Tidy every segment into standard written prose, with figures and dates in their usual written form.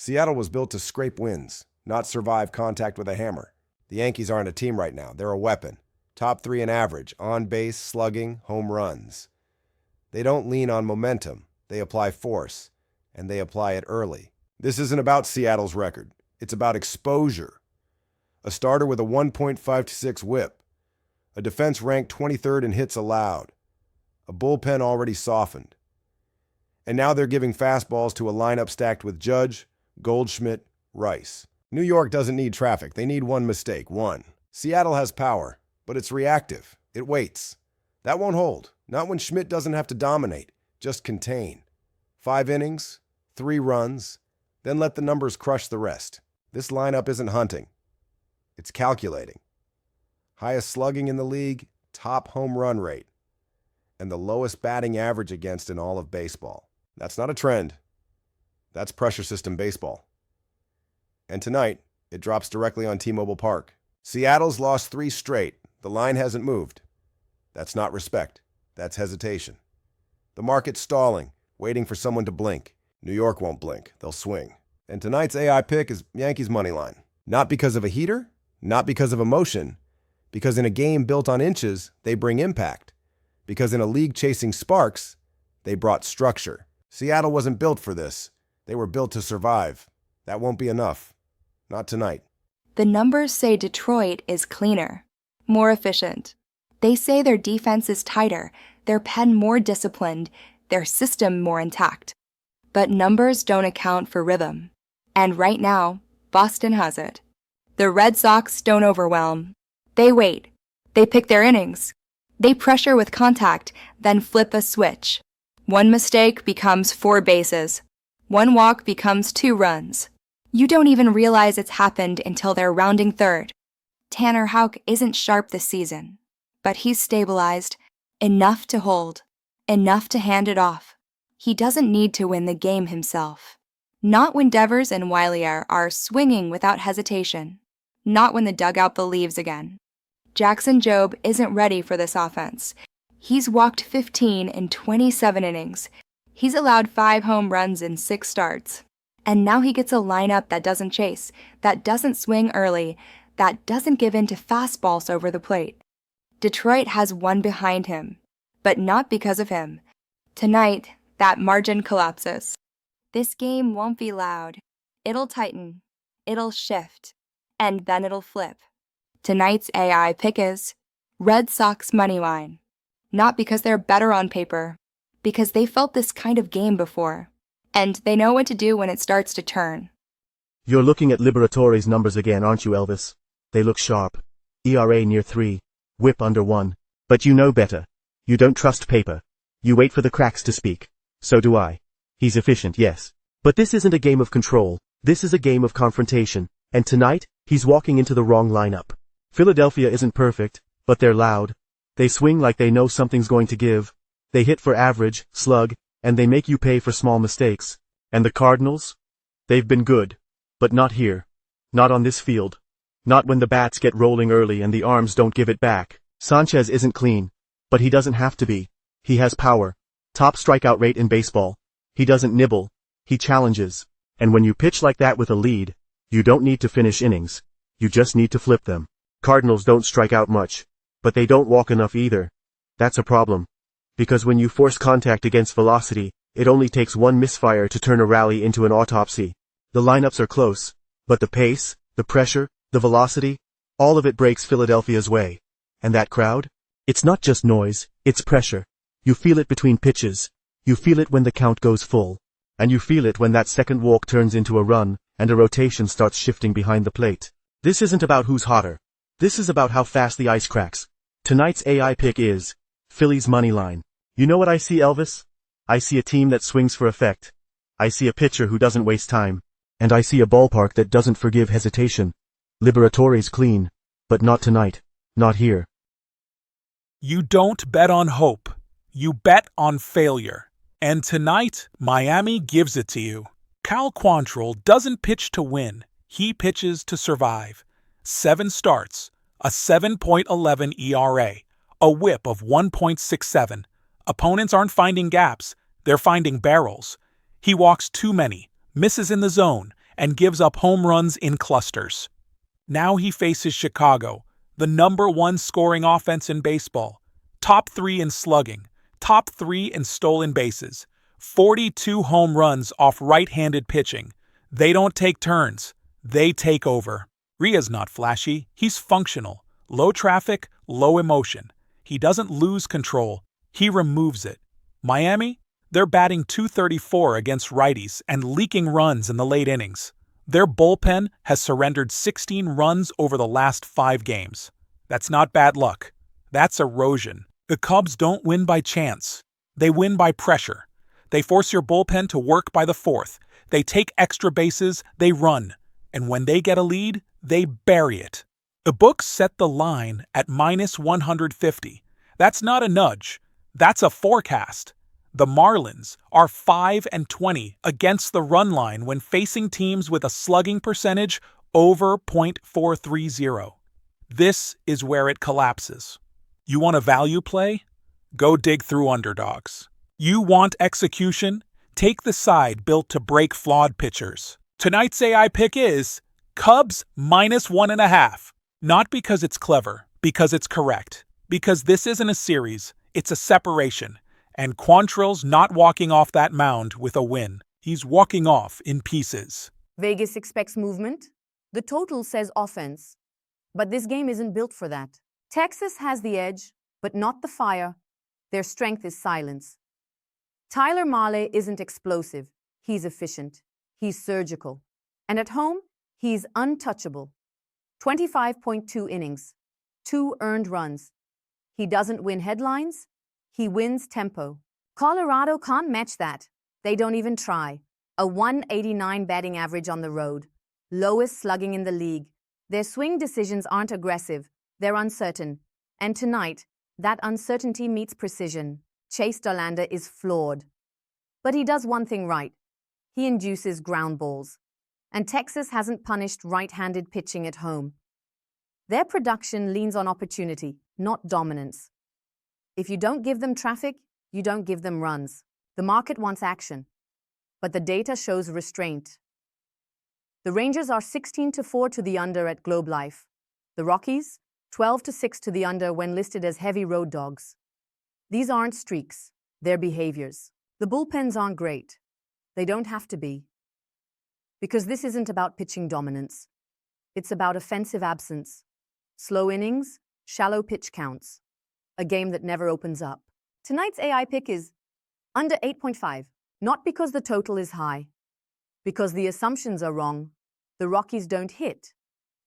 Seattle was built to scrape wins, not survive contact with a hammer. The Yankees aren't a team right now. They're a weapon. Top 3 in average, on base, slugging, home runs. They don't lean on momentum. They apply force, and they apply it early. This isn't about Seattle's record. It's about exposure. A starter with a 1.56 whip. A defense ranked 23rd in hits allowed. A bullpen already softened. And now they're giving fastballs to a lineup stacked with Judge, Goldschmidt, Rice. New York doesn't need traffic. They need one mistake. One. Seattle has power, but it's reactive. It waits. That won't hold. Not when Schmidt doesn't have to dominate. Just contain. 5 innings, 3 runs, then let the numbers crush the rest. This lineup isn't hunting. It's calculating. Highest slugging in the league, top home run rate, and the lowest batting average against in all of baseball. That's not a trend. That's pressure system baseball. And tonight, it drops directly on T-Mobile Park. Seattle's lost 3 straight. The line hasn't moved. That's not respect. That's hesitation. The market's stalling, waiting for someone to blink. New York won't blink. They'll swing. And tonight's AI pick is Yankees money line. Not because of a heater, not because of emotion, because in a game built on inches, they bring impact. Because in a league chasing sparks, they brought structure. Seattle wasn't built for this. They were built to survive. That won't be enough. Not tonight. The numbers say Detroit is cleaner, more efficient. They say their defense is tighter, their pen more disciplined, their system more intact. But numbers don't account for rhythm. And right now, Boston has it. The Red Sox don't overwhelm. They wait. They pick their innings. They pressure with contact, then flip a switch. One mistake becomes 4 bases. One walk becomes 2 runs. You don't even realize it's happened until they're rounding third. Tanner Houck isn't sharp this season, but he's stabilized, enough to hold, enough to hand it off. He doesn't need to win the game himself. Not when Devers and Willier are swinging without hesitation. Not when the dugout believes again. Jackson Jobe isn't ready for this offense. He's walked 15 in 27 innings. He's allowed 5 home runs in 6 starts. And now he gets a lineup that doesn't chase, that doesn't swing early, that doesn't give in to fastballs over the plate. Detroit has one behind him, but not because of him. Tonight, that margin collapses. This game won't be loud. It'll tighten. It'll shift. And then it'll flip. Tonight's AI pick is Red Sox money line. Not because they're better on paper, because they felt this kind of game before. And they know what to do when it starts to turn. You're looking at Liberatore's numbers again, aren't you, Elvis? They look sharp. ERA near 3. Whip under 1. But you know better. You don't trust paper. You wait for the cracks to speak. So do I. He's efficient, yes. But this isn't a game of control. This is a game of confrontation. And tonight, he's walking into the wrong lineup. Philadelphia isn't perfect, but they're loud. They swing like they know something's going to give. They hit for average, slug, and they make you pay for small mistakes. And the Cardinals? They've been good. But not here. Not on this field. Not when the bats get rolling early and the arms don't give it back. Sanchez isn't clean. But he doesn't have to be. He has power. Top strikeout rate in baseball. He doesn't nibble. He challenges. And when you pitch like that with a lead, you don't need to finish innings. You just need to flip them. Cardinals don't strike out much. But they don't walk enough either. That's a problem. Because when you force contact against velocity, it only takes one misfire to turn a rally into an autopsy. The lineups are close, but the pace, the pressure, the velocity, all of it breaks Philadelphia's way. And that crowd? It's not just noise, it's pressure. You feel it between pitches. You feel it when the count goes full. And you feel it when that second walk turns into a run, and a rotation starts shifting behind the plate. This isn't about who's hotter. This is about how fast the ice cracks. Tonight's AI pick is Phillies money line. You know what I see, Elvis? I see a team that swings for effect. I see a pitcher who doesn't waste time. And I see a ballpark that doesn't forgive hesitation. Liberatore's clean. But not tonight. Not here. You don't bet on hope. You bet on failure. And tonight, Miami gives it to you. Cal Quantrill doesn't pitch to win. He pitches to survive. 7 starts, a 7.11 ERA, a whip of 1.67. Opponents aren't finding gaps, they're finding barrels. He walks too many, misses in the zone, and gives up home runs in clusters. Now he faces Chicago, the #1 scoring offense in baseball, top 3 in slugging, top 3 in stolen bases, 42 home runs off right-handed pitching. They don't take turns, they take over. Rhea's not flashy, he's functional. Low traffic, low emotion. He doesn't lose control, he removes it. Miami? They're batting .234 against righties and leaking runs in the late innings. Their bullpen has surrendered 16 runs over the last 5 games. That's not bad luck. That's erosion. The Cubs don't win by chance. They win by pressure. They force your bullpen to work by the 4th. They take extra bases, they run. And when they get a lead, they bury it. The books set the line at -150. That's not a nudge. That's a forecast. The Marlins are 5-20 against the run line when facing teams with a slugging percentage over .430. This is where it collapses. You want a value play? Go dig through underdogs. You want execution? Take the side built to break flawed pitchers. Tonight's AI pick is Cubs -1.5. Not because it's clever, because it's correct. Because this isn't a series, it's a separation. And Quantrill's not walking off that mound with a win. He's walking off in pieces. Vegas expects movement. The total says offense. But this game isn't built for that. Texas has the edge, but not the fire. Their strength is silence. Tyler Mahle isn't explosive. He's efficient. He's surgical. And at home, he's untouchable. 25.2 innings. 2 earned runs. He doesn't win headlines. He wins tempo. Colorado can't match that. They don't even try. A .189 batting average on the road. Lowest slugging in the league. Their swing decisions aren't aggressive. They're uncertain. And tonight, that uncertainty meets precision. Chase Dollander is flawed. But he does one thing right. He induces ground balls. And Texas hasn't punished right-handed pitching at home. Their production leans on opportunity, not dominance. If you don't give them traffic, you don't give them runs. The market wants action. But the data shows restraint. The Rangers are 16-4 to the under at Globe Life. The Rockies, 12-6 to the under when listed as heavy road dogs. These aren't streaks, they're behaviors. The bullpens aren't great. They don't have to be. Because this isn't about pitching dominance. It's about offensive absence. Slow innings, shallow pitch counts. A game that never opens up. Tonight's AI pick is under 8.5. Not because the total is high. Because the assumptions are wrong. The Rockies don't hit.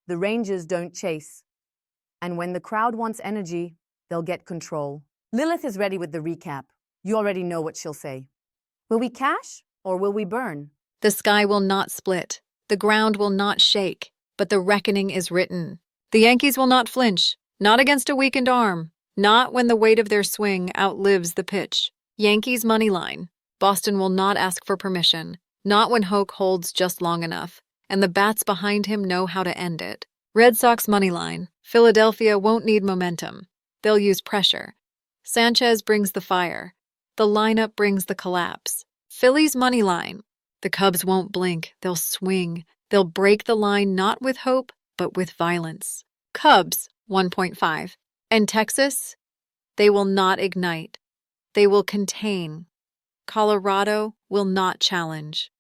The Rangers don't chase. And when the crowd wants energy, they'll get control. Lilith is ready with the recap. You already know what she'll say. Will we cash or will we burn? The sky will not split. The ground will not shake. But the reckoning is written. The Yankees will not flinch. Not against a weakened arm. Not when the weight of their swing outlives the pitch. Yankees money line. Boston will not ask for permission. Not when Hoke holds just long enough. And the bats behind him know how to end it. Red Sox money line. Philadelphia won't need momentum. They'll use pressure. Sanchez brings the fire. The lineup brings the collapse. Phillies money line. The Cubs won't blink. They'll swing. They'll break the line not with hope, but with violence. Cubs 1.5. And Texas? They will not ignite. They will contain. Colorado will not challenge.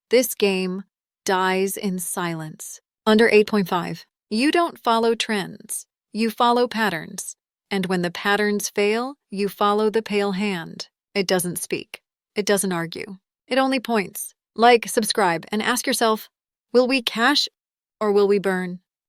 This game dies in silence. Under 8.5. You don't follow trends. You follow patterns. And when the patterns fail, you follow the pale hand. It doesn't speak. It doesn't argue. It only points. Like, subscribe, and ask yourself, will we cash or will we burn?